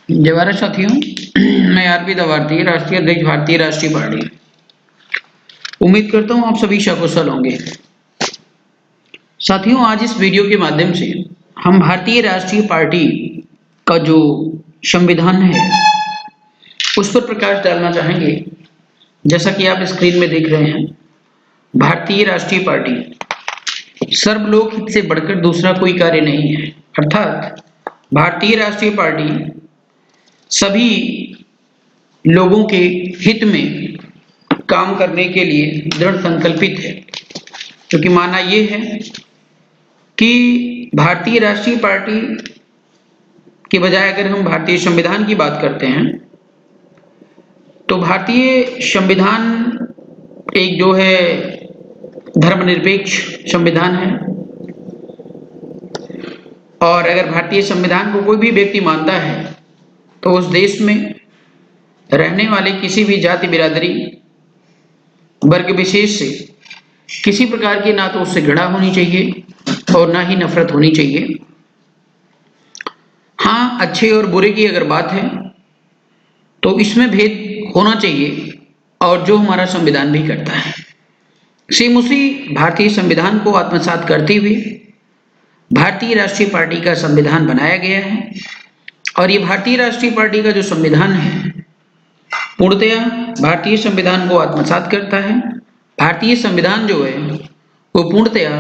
जय भारत साथियों, मैं आरपी दवारती, राष्ट्रीय अध्यक्ष भारतीय राष्ट्रीय पार्टी। उम्मीद करता हूं आप सभी सकुशल होंगे। साथियों, आज इस वीडियो के माध्यम से हम भारतीय राष्ट्रीय पार्टी का जो संविधान है उस पर प्रकाश डालना चाहेंगे। जैसा कि आप स्क्रीन में देख रहे हैं, भारतीय राष्ट्रीय पार्टी सर्वलोक हित से बढ़कर दूसरा कोई कार्य नहीं है। अर्थात भारतीय राष्ट्रीय पार्टी सभी लोगों के हित में काम करने के लिए दृढ़ संकल्पित है। क्योंकि मानना यह है कि भारतीय राष्ट्रीय पार्टी के बजाय अगर हम भारतीय संविधान की बात करते हैं तो भारतीय संविधान एक जो है धर्मनिरपेक्ष संविधान है। और अगर भारतीय संविधान को कोई भी व्यक्ति मानता है तो उस देश में रहने वाले किसी भी जाति बिरादरी वर्ग विशेष से किसी प्रकार की ना तो उससे घृणा होनी चाहिए और ना ही नफरत होनी चाहिए। हाँ, अच्छे और बुरे की अगर बात है तो इसमें भेद होना चाहिए, और जो हमारा संविधान भी करता है। सेम उसी भारतीय संविधान को आत्मसात करते हुए भारतीय राष्ट्रीय पार्टी का संविधान बनाया गया है। और ये भारतीय राष्ट्रीय पार्टी का जो संविधान है पूर्णतया भारतीय संविधान को आत्मसात करता है। भारतीय संविधान जो है वो पूर्णतया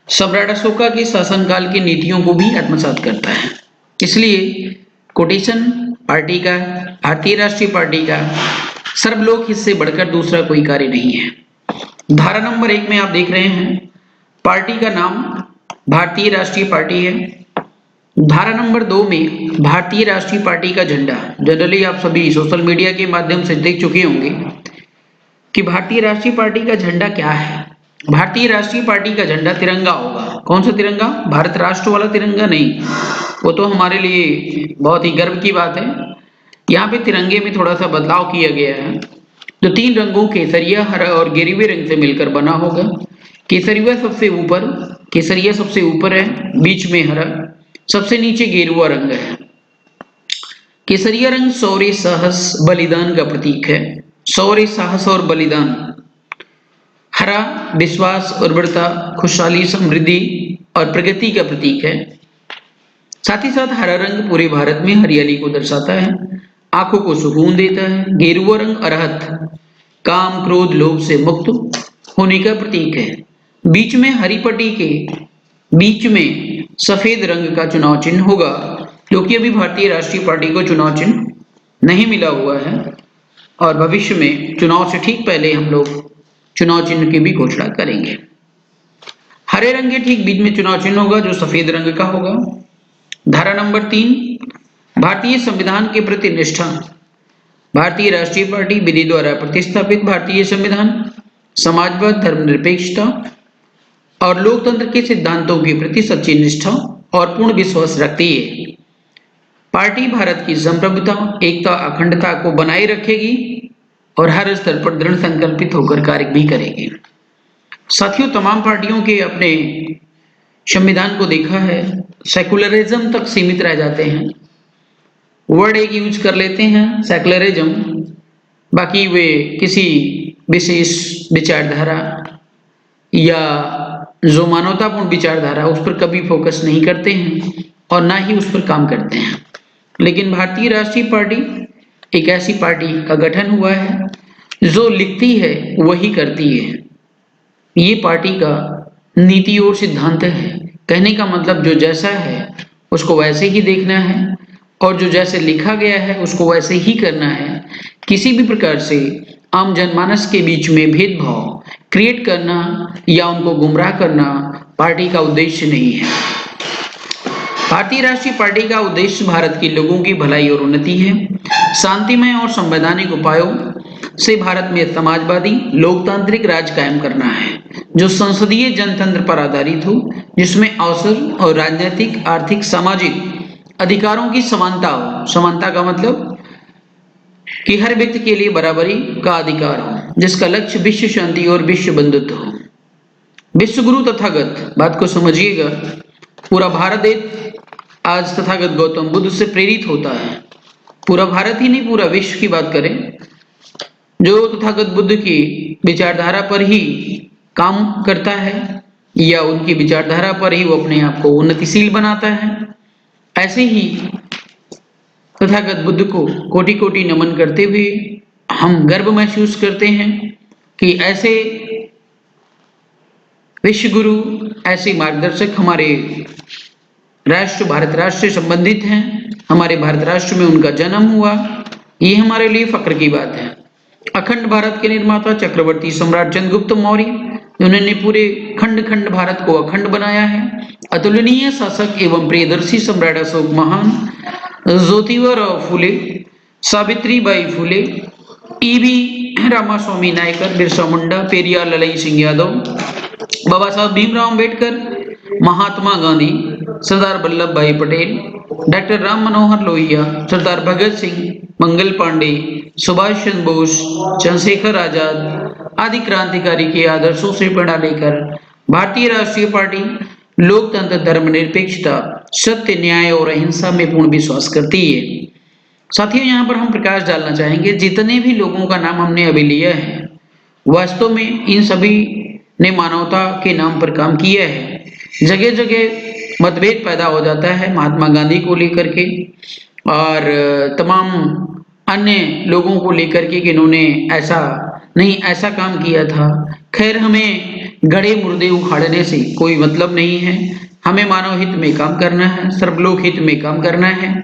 सम्राट अशोका के शासनकाल की नीतियों को भी आत्मसात करता है। इसलिए कोटेशन पार्टी का, भारतीय राष्ट्रीय पार्टी का सर्वलोक हित से बढ़कर दूसरा कोई कार्य नहीं है। धारा नंबर 1 में आप देख रहे हैं पार्टी का नाम भारतीय राष्ट्रीय पार्टी है। धारा नंबर 2 में भारतीय राष्ट्रीय पार्टी का झंडा, जनरली आप सभी सोशल मीडिया के माध्यम से देख चुके होंगे कि भारतीय राष्ट्रीय पार्टी का झंडा क्या है। भारतीय राष्ट्रीय पार्टी का झंडा तिरंगा होगा। कौन सा तिरंगा? भारत राष्ट्र वाला तिरंगा नहीं, वो तो हमारे लिए बहुत ही गर्व की बात है। यहाँ पे तिरंगे में थोड़ा सा बदलाव किया गया है, जो 3 रंगों केसरिया, हरा और गेरुवे रंग से मिलकर बना होगा। केसरिया सबसे ऊपर है, बीच में हरा, सबसे नीचे गेरुआ रंग है। केसरिया रंग शौर्य, साहस, बलिदान का प्रतीक है। शौर्य, साहस और बलिदान। हरा विश्वास, उर्वरता, खुशहाली, समृद्धि और प्रगति का प्रतीक है। साथ ही साथ हरा रंग पूरे भारत में हरियाली को दर्शाता है, आंखों को सुकून देता है। गेरुआ रंग अरहत, काम, क्रोध, लोभ से मुक्त होने का प्रतीक है। बीच में हरी पट्टी के बीच में सफेद रंग का चुनाव चिन्ह होगा, क्योंकि अभी भारतीय राष्ट्रीय पार्टी को चुनाव चिन्ह नहीं मिला हुआ है और भविष्य में चुनाव से ठीक पहले हम लोग चुनाव चिन्ह की भी घोषणा करेंगे। हरे रंग के ठीक बीच में चुनाव चिन्ह होगा जो सफेद रंग का होगा। धारा नंबर 3 भारतीय संविधान के प्रति निष्ठा। भारतीय राष्ट्रीय पार्टी विधि द्वारा प्रतिस्थापित भारतीय संविधान समाजवाद, धर्मनिरपेक्षता और लोकतंत्र के सिद्धांतों के प्रति सच्ची निष्ठा और पूर्ण विश्वास रखती है। पार्टी भारत की संप्रभुता, एकता, अखंडता को बनाए रखेगी और हर स्तर पर दृढ़ संकल्पित होकर कार्य भी करेगी। साथियों, तमाम पार्टियों के अपने संविधान को देखा है सेकुलरिज्म तक सीमित रह जाते हैं। वर्ड एक यूज कर लेते हैं सेकुलरिज्म, बाकी वे किसी विशेष विचारधारा या जो मानवतापूर्ण विचारधारा उस पर कभी फोकस नहीं करते हैं और ना ही उस पर काम करते हैं। लेकिन भारतीय राष्ट्रीय पार्टी एक ऐसी पार्टी का गठन हुआ है जो लिखती है वही करती है। ये पार्टी का नीति और सिद्धांत है। कहने का मतलब जो जैसा है उसको वैसे ही देखना है और जो जैसे लिखा गया है उसको वैसे ही करना है। किसी भी प्रकार से आम जनमानस के बीच में भेदभाव क्रिएट करना या उनको गुमराह करना पार्टी का उद्देश्य नहीं है। भारतीय राष्ट्रीय पार्टी का उद्देश्य भारत के लोगों की भलाई और उन्नति है। शांतिमय और संवैधानिक उपायों से भारत में समाजवादी लोकतांत्रिक राज कायम करना है, जो संसदीय जनतंत्र पर आधारित हो, जिसमें अवसर और राजनीतिक, आर्थिक, सामाजिक अधिकारों की समानता हो। समानता का मतलब कि हर व्यक्ति के लिए बराबरी का अधिकार हो, जिसका लक्ष्य विश्व शांति और विश्व बंधुत्व हो। विश्व गुरु तथागत, बात को समझिएगा, पूरा भारत देश आज तथागत गौतम बुद्ध से प्रेरित होता है पूरा भारत ही नहीं पूरा विश्व की बात करें, जो तथागत बुद्ध की विचारधारा पर ही काम करता है या उनकी विचारधारा पर ही वो अपने आप को उन्नतिशील बनाता है, ऐसे ही तथागत बुद्ध को कोटि कोटि नमन करते हुए हम गर्व महसूस करते हैं कि ऐसे विश्व गुरु, ऐसे मार्गदर्शक हमारे राष्ट्र भारत राष्ट्र से संबंधित हैं। हमारे भारत राष्ट्र में उनका जन्म हुआ, ये हमारे लिए फक्र की बात है। अखंड भारत के निर्माता चक्रवर्ती सम्राट चंद्रगुप्त मौर्य, उन्होंने पूरे खंड खंड भारत को अखंड बनाया है। अतुलनीय शासक एवं प्रियदर्शी सम्राट अशोक महान, ज्योतिराव फुले, सावित्रीबाई फुले, ईवी रामास्वामी नायकर, बिरसा मुंडा, पेरियार ललई सिंह यादव, बाबा साहब भीमराव अम्बेडकर, महात्मा गांधी, सरदार वल्लभ भाई पटेल, डॉक्टर राम मनोहर लोहिया, सरदार भगत सिंह, मंगल पांडे, सुभाष चंद्र बोस, चंद्रशेखर आजाद आदि क्रांतिकारी के आदर्शों से प्रेरणा लेकर भारतीय राष्ट्रीय पार्टी लोकतंत्र, धर्मनिरपेक्षता, सत्य, न्याय और अहिंसा में पूर्ण विश्वास करती है। साथियों, यहाँ पर हम प्रकाश डालना चाहेंगे, जितने भी लोगों का नाम हमने अभी लिया है, वास्तव में इन सभी ने मानवता के नाम पर काम किया है। जगह जगह मतभेद पैदा हो जाता है महात्मा गांधी को लेकर के और तमाम अन्य लोगों को लेकर के कि इन्होंने ऐसा नहीं ऐसा काम किया था। खैर, हमें गड़े मुर्दे उखाड़ने से कोई मतलब नहीं है। हमें मानव हित में काम करना है, सर्वलोक हित में काम करना है।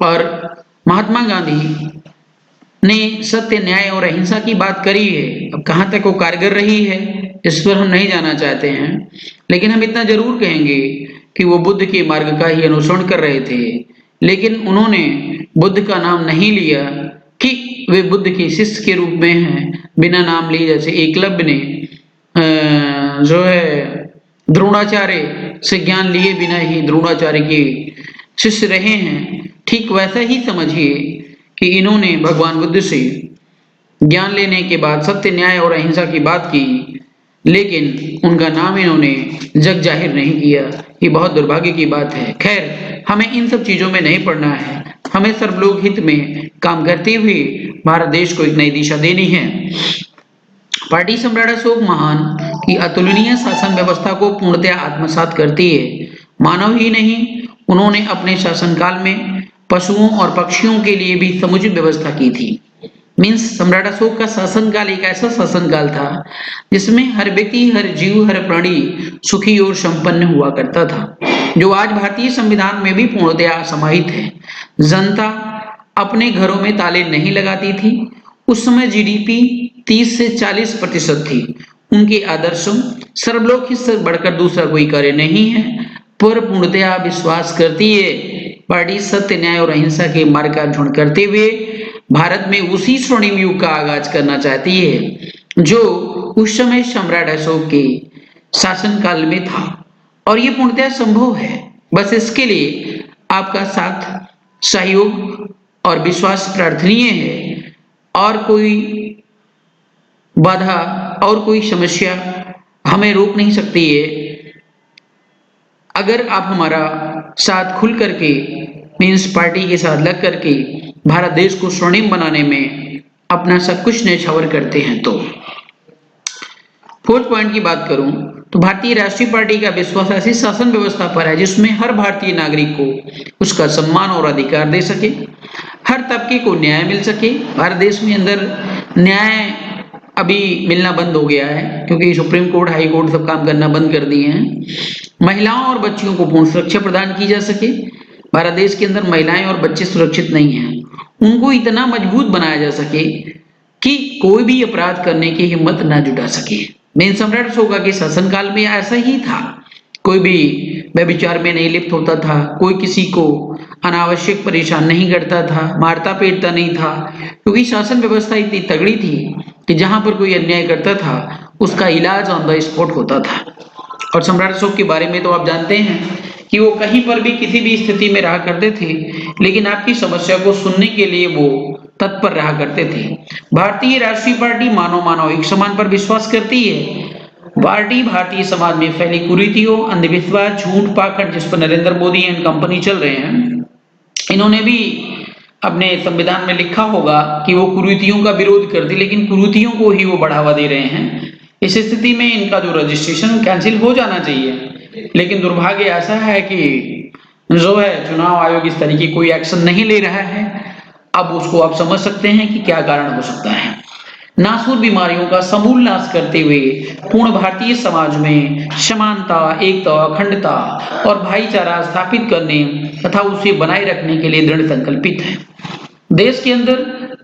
और महात्मा गांधी ने सत्य, न्याय और अहिंसा की बात करी है। अब कहाँ तक वो कारगर रही है इस पर हम नहीं जाना चाहते हैं, लेकिन हम इतना जरूर कहेंगे कि वो बुद्ध के मार्ग का ही अनुसरण कर रहे थे, लेकिन उन्होंने बुद्ध का नाम नहीं लिया कि वे बुद्ध के शिष्य के रूप में हैं, बिना नाम लिए। जैसे एकलव्य ने जो है द्रोणाचार्य से ज्ञान लिए बिना ही द्रोणाचार्य के शिष्य रहे हैं, ठीक वैसा ही समझिए कि इन्होंने भगवान बुद्ध से ज्ञान लेने के बाद सत्य, न्याय और अहिंसा की बात की, लेकिन उनका नाम इन्होंने जग जाहिर नहीं किया। ये बहुत दुर्भाग्य की बात है। खैर, हमें इन सब चीजों में नहीं पड़ना है। हमें सर्वलोक हित में काम करते हुए भारत देश को एक नई दिशा देनी है। पार्टी सम्राट अशोक महान की अतुलनीय शासन व्यवस्था को पूर्णतः आत्मसात करती है। मानव ही नहीं, उन्होंने अपने शासनकाल में पशुओं और पक्षियों के लिए भी समुचित व्यवस्था की थी। मीन्स सम्राट अशोक का शासनकाल एक ऐसा शासनकाल था जिसमें हर व्यक्ति, हर जीव, हर प्राणी सुखी और संपन्न हुआ करता था, जो आज भारतीय संविधान में भी पूर्णतः समाहित है। जनता अपने घरों में ताले नहीं लगाती थी। उस समय जीडीपी 30 से 40% थी। उनके आदर्शों सर्वलोक हित से बढ़कर दूसरा कोई कार्य नहीं है, पर पूर्णतः विश्वास करती है। पार्टी सत्य, न्याय और अहिंसा के मार्ग का अनुसरण करते हुए भारत में उसी स्वर्णिम युग का आगाज करना चाहती है जो उस समय सम्राट अशोक के शासनकाल में था, और ये पूर्णतः संभव है। बस इसके लिए आपका साथ, सहयोग और विश्वास प्रार्थनीय है। और कोई बाधा और कोई समस्या हमें रोक नहीं सकती है। अगर आप हमारा साथ खुल करके, मीन्स पार्टी के साथ लग करके भारत देश को स्वर्णिम बनाने में अपना सब कुछ न्यौछावर करते हैं। तो फोर्थ पॉइंट की बात करूं तो भारतीय राष्ट्रीय पार्टी का विश्वास ऐसी शासन व्यवस्था पर है जिसमें हर भारतीय नागरिक को उसका सम्मान और अधिकार दे सके, हर तबके को न्याय मिल सके। भारत देश में अंदर न्याय अभी मिलना बंद हो गया है क्योंकि सुप्रीम कोर्ट, हाई कोर्ट सब काम करना बंद कर दिए हैं। महिलाओं और बच्चियों को पूर्ण सुरक्षा प्रदान की जा सके। भारत देश के अंदर महिलाएं और बच्चे सुरक्षित नहीं हैं, उनको इतना मजबूत बनाया जा सके कि कोई भी अपराध करने की हिम्मत ना जुटा सके। मेन सम्राट अशोका के शासनकाल में ऐसा ही था। कोई भी व्यभिचार में नहीं लिप्त होता था, कोई किसी को अनावश्यक परेशान नहीं करता था, मारता पीटता नहीं था, क्योंकि शासन व्यवस्था इतनी तगड़ी थी कि जहां पर कोई अन्याय करता था उसका इलाज ऑन द स्पॉट होता था। और सम्राट अशोक के बारे में तो आप जानते हैं कि वो कहीं पर भी किसी भी स्थिति में रहा करते थे, लेकिन आपकी समस्या को सुनने के लिए वो तत्पर रहा करते थे। भारतीय राष्ट्रीय पार्टी मानव एक समान पर विश्वास करती है। पार्टी भारतीय समाज में फैली कुरीतियों, अंधविश्वास, झूठ, पाखंड जिस पर नरेंद्र मोदी एंड कंपनी चल रहे हैं, इन्होंने भी अपने संविधान में लिखा होगा कि वो कुरीतियों का विरोध करती, लेकिन कुरीतियों को ही वो बढ़ावा दे रहे हैं। इस स्थिति में इनका जो रजिस्ट्रेशन कैंसिल हो जाना चाहिए, लेकिन दुर्भाग्य ऐसा है कि जो है चुनाव आयोग इस तरीके कोई एक्शन नहीं ले रहा है। अब उसको आप समझ सकते हैं कि क्या कारण हो सकता है। नासूर बीमारियों का समूल नाश करते हुए पूर्ण भारतीय समाज में समानता, एकता, अखंडता और भाईचारा स्थापित करने तथा उसे बनाए रखने के लिए दृढ़ संकल्पित है। देश के अंदर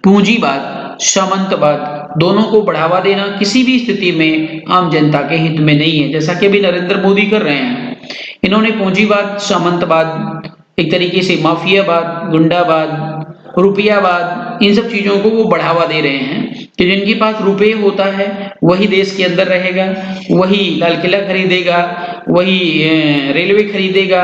पूंजीवाद, सामंतवाद दोनों को बढ़ावा देना किसी भी स्थिति में आम जनता के हित में नहीं है, जैसा कि अभी नरेंद्र मोदी कर रहे हैं। इन्होंने पूंजीवाद, सामंतवाद, एक तरीके से माफियावाद, गुंडावाद, रुपयावाद, इन सब चीजों को वो बढ़ावा दे रहे हैं कि जिनके पास रुपये होता है वही देश के अंदर रहेगा, वही लाल किला खरीदेगा, वही रेलवे खरीदेगा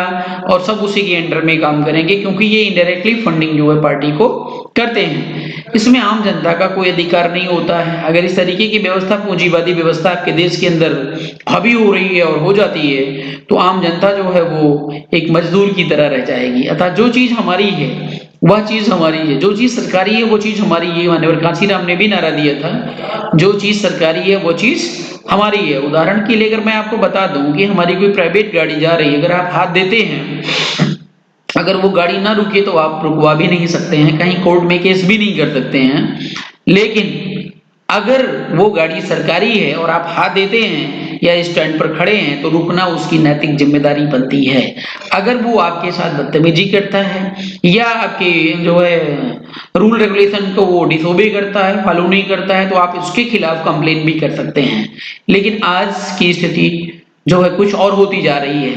और सब उसी के अंडर में काम करेंगे, क्योंकि ये इनडायरेक्टली फंडिंग जो है पार्टी को करते हैं। इसमें आम जनता का कोई अधिकार नहीं होता है। अगर इस तरीके की व्यवस्था, पूंजीवादी व्यवस्था आपके देश के अंदर हावी हो रही है और हो जाती है, तो आम जनता जो है वो एक मजदूर की तरह रह जाएगी। अतः जो चीज हमारी है वह चीज हमारी है, जो चीज सरकारी है वो चीज हमारी है। माननीय कांशीराम ने भी नारा दिया था, जो चीज सरकारी है वो चीज हमारी है। उदाहरण के लिए अगर मैं आपको बता दूं कि हमारी कोई प्राइवेट गाड़ी जा रही है, अगर आप हाथ देते हैं, अगर वो गाड़ी ना रुके तो आप रुकवा भी नहीं सकते हैं, कहीं कोर्ट में केस भी नहीं कर सकते हैं। लेकिन अगर वो गाड़ी सरकारी है और आप हाथ देते हैं या स्टैंड पर खड़े हैं, तो रुकना उसकी नैतिक जिम्मेदारी बनती है। अगर वो आपके साथ बदतमीजी करता है या आपके जो है रूल रेगुलेशन को वो डिसोबे करता है, फॉलो नहीं करता है, तो आप उसके खिलाफ कंप्लेन भी कर सकते हैं। लेकिन आज की स्थिति जो है कुछ और होती जा रही है,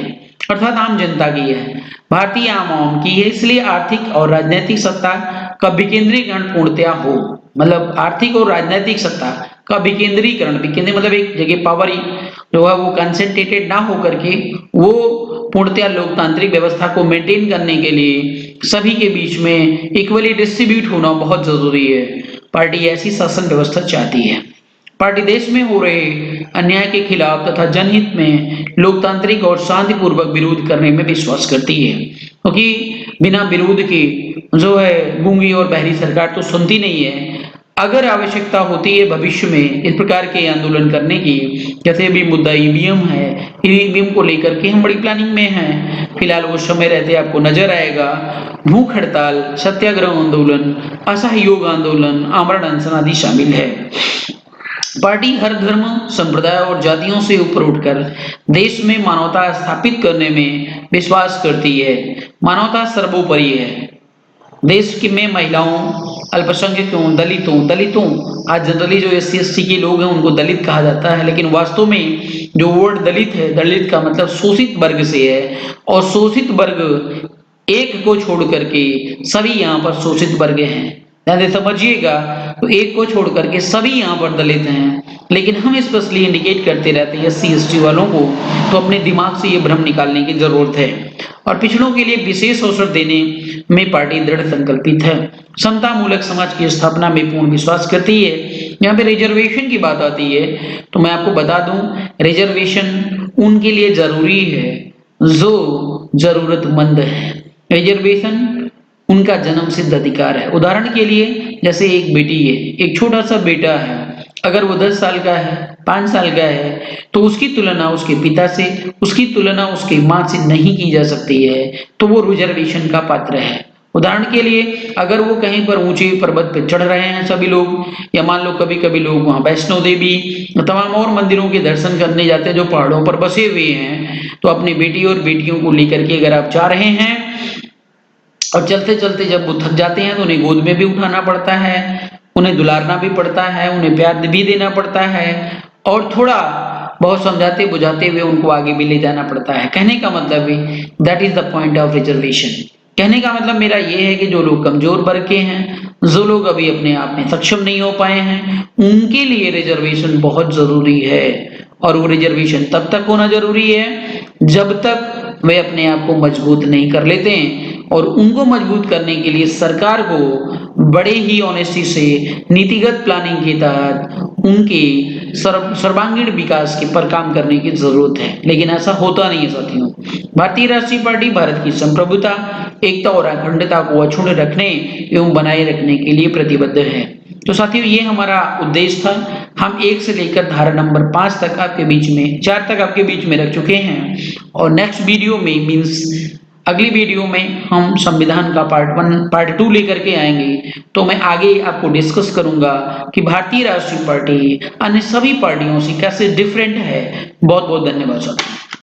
अर्थात आम जनता की है, भारतीय आम की है। इसलिए आर्थिक और राजनीतिक सत्ता का विकेंद्रीकरण पूर्णतया हो, मतलब आर्थिक और राजनीतिक सत्ता का विकेंद्रीकरण, विकेंद्र मतलब एक जगह पावर जो है वो कंसेंट्रेटेड ना हो करके वो पूर्णतया लोकतांत्रिक व्यवस्था को मेंटेन करने के लिए सभी के बीच में इक्वली डिस्ट्रीब्यूट होना बहुत जरूरी है। पार्टी ऐसी शासन व्यवस्था चाहती है। पार्टी देश में हो रहे अन्याय के खिलाफ तथा जनहित में लोकतांत्रिक और शांतिपूर्वक विरोध करने में विश्वास करती है, क्योंकि बिना विरोध के जो है गूंगी और बहरी सरकार तो सुनती नहीं है। अगर आवश्यकता होती है भविष्य में इस प्रकार के आंदोलन करने की, जैसे भी मुद्दा ईवीएम है, ईवीएम को लेकर के हम बड़ी प्लानिंग में हैं। फिलहाल वो समय रहते आपको नजर आएगा भूख हड़ताल, सत्याग्रह आंदोलन, असहयोग आंदोलन, आमरण अनशन आदि शामिल है। पार्टी हर धर्म, संप्रदाय और जातियों से ऊपर उठकर देश में मानवता स्थापित करने में विश्वास करती है। मानवता सर्वोपरि है। देश की में महिलाओं, अल्पसंख्यकों, दलितों आज जनरली जो SC ST के लोग हैं उनको दलित कहा जाता है, लेकिन वास्तव में जो वर्ड दलित है, दलित का मतलब शोषित वर्ग से है, और शोषित वर्ग एक को छोड़ करके सभी यहाँ पर शोषित वर्ग हैं। ध्यान से समझिएगा, तो एक को छोड़ करके सभी यहाँ पर दलित हैं, लेकिन हम स्पेशली इंडिकेट करते रहते हैं SC ST वालों को, तो अपने दिमाग से ये भ्रम निकालने की जरूरत है। और पिछड़ों के लिए विशेष अवसर देने में पार्टी दृढ़ संकल्पित है। समता मूलक समाज की स्थापना में पूर्ण विश्वास करती है। यहाँ पे रिजर्वेशन की बात आती है, तो मैं आपको बता दूं, रिजर्वेशन उनके लिए जरूरी है जो जरूरतमंद है। रिजर्वेशन उनका जन्म सिद्ध अधिकार है। उदाहरण के लिए जैसे एक बेटी है, एक छोटा सा बेटा है, अगर वो 10 साल का है, 5 साल का है, तो उसकी तुलना उसके पिता से, उसकी तुलना उसकी माँ से नहीं की जा सकती है, तो वो रिजर्वेशन का पात्र है। उदाहरण के लिए अगर वो कहीं पर ऊंचे पर्वत पर चढ़ रहे हैं सभी लोग, या मान लो कभी कभी लोग वहां वैष्णो देवी तमाम और मंदिरों के दर्शन करने जाते हैं जो पहाड़ों पर बसे हुए हैं, तो अपनी बेटी और बेटियों को लेकर के अगर आप जा रहे हैं और चलते चलते जब वो थक जाते हैं तो उन्हें गोद में भी उठाना पड़ता है, उन्हें दुलारना भी पड़ता है, उन्हें प्यार भी देना पड़ता है, और थोड़ा बहुत समझाते बुझाते हुए उनको आगे भी ले जाना पड़ता है। कहने का मतलब है that is the point of reservation. कहने का मतलब मेरा ये है कि जो लोग कमजोर वर्ग के हैं, जो लोग अभी अपने आप में सक्षम नहीं हो पाए हैं, उनके लिए रिजर्वेशन बहुत जरूरी है। और वो रिजर्वेशन तब तक होना जरूरी है जब तक वे अपने आप को मजबूत नहीं कर लेते हैं, और उनको मजबूत करने के लिए सरकार को बड़े ही ऑनेस्टी से नीतिगत प्लानिंग के तहत उनके सर्वांगीण विकास के पर काम करने की जरूरत है। लेकिन ऐसा होता नहीं है साथियों। भारतीय राष्ट्रीय पार्टी भारत की संप्रभुता, एकता और अखंडता को अक्षुण्ण रखने एवं बनाए रखने के लिए प्रतिबद्ध है। तो साथियों, ये हमारा उद्देश्य था। हम 1 से लेकर धारा नंबर 5 तक आपके बीच में 4 तक आपके बीच में रख चुके हैं और नेक्स्ट वीडियो में मीन्स अगली वीडियो में हम संविधान का पार्ट 1 पार्ट 2 लेकर के आएंगे। तो मैं आगे आपको डिस्कस करूंगा कि भारतीय राष्ट्रीय पार्टी अन्य सभी पार्टियों से कैसे डिफरेंट है। बहुत बहुत धन्यवाद साथियों।